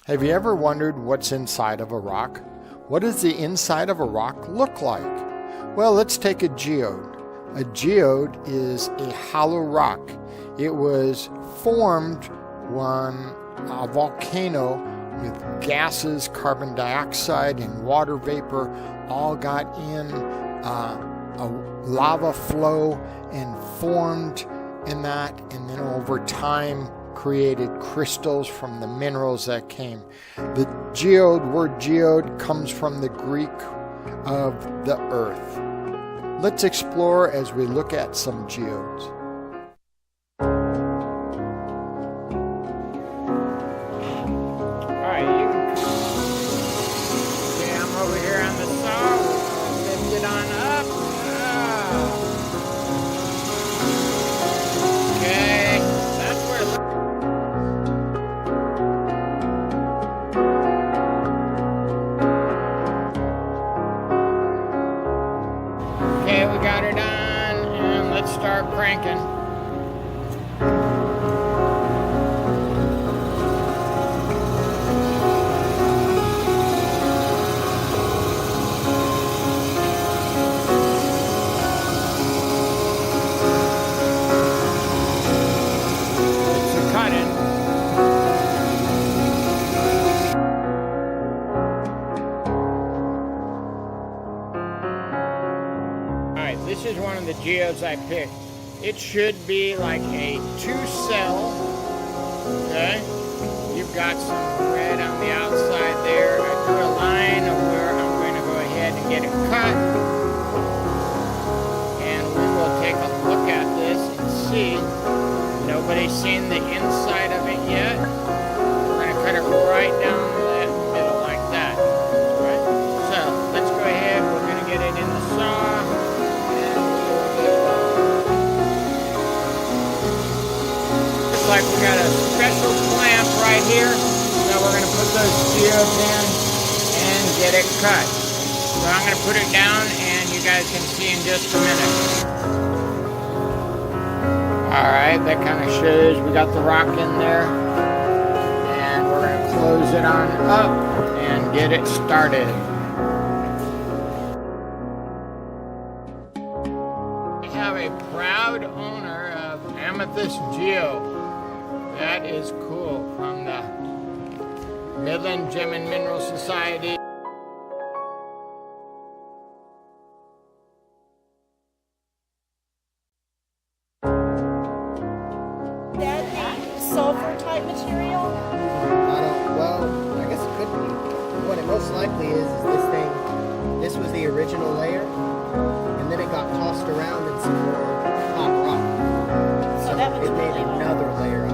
Have you ever wondered what's inside of a rock? What does the inside of a rock look like? Well, let's take a geode. A geode is a hollow rock. It was formed when a volcano with gases, carbon dioxide and water vapor all got in a lava flow and formed in that, and then over time created crystals from the minerals that came. The word geode comes from the Greek of the earth. Let's explore as we look at some geodes. Alright, you can see I'm over here on the saw. We'll lift it on up. Okay, that's where. Okay, we got it on, and let's start cranking. This is one of the geodes I picked. It should be like a 2-cell. Okay, you've got some red on the outside there. I drew a line of where I'm going to go ahead and get it cut, and we will take a look at this and see. Nobody's seen the inside of it yet. We're going to cut it right down the middle like that. Right. So let's go ahead. We're going to get it in the saw. Like we got a special clamp right here, so we're going to put those geodes in and get it cut. So I'm going to put it down and you guys can see in just a minute. Alright, that kind of shows we got the rock in there, and we're going to close it on up and get it started. We have a proud owner of Amethyst Geode. That is cool, from the Midland Gem and Mineral Society. That be sulfur type material? Well, I guess it could be. What it most likely is this thing, this was the original layer, and then it got tossed around in some more hot rock. So that was it made really another layer